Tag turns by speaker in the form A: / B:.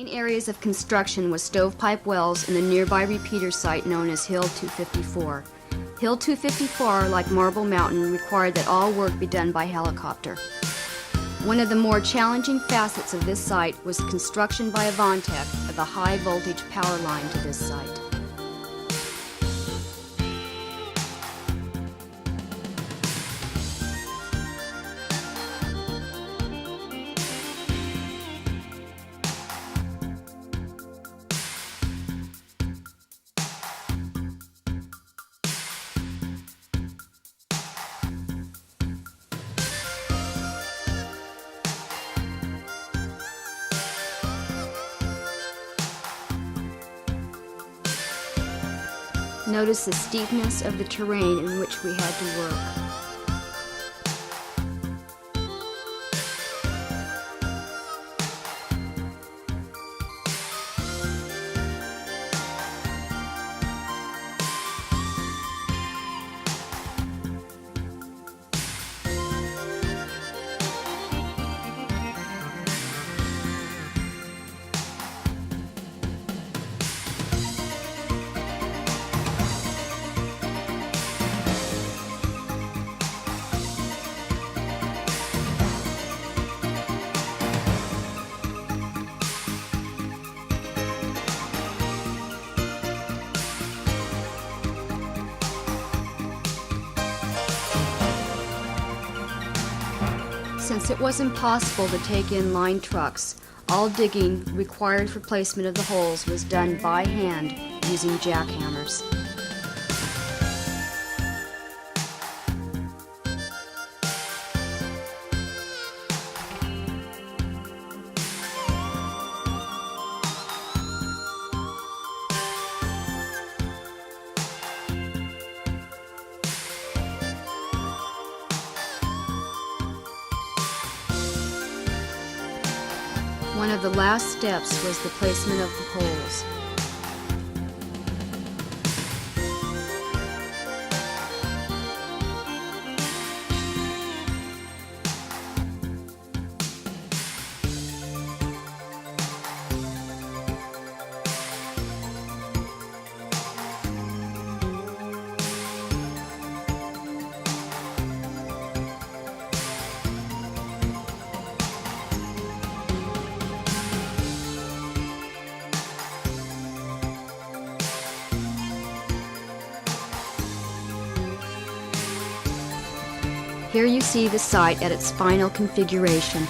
A: main areas of construction was Stovepipe Wells and the nearby repeater site known as Hill 254. Hill 254, like Marble Mountain, required that all work be done by helicopter. One of the more challenging facets of this site was construction by Avantech of a high-voltage power line to this site. Notice the steepness of the terrain in which we had to work. Since it was impossible to take in line trucks, all digging required for placement of the holes was done by hand using jackhammers. One of the last steps was the placement of the holes. Here you see the site at its final configuration.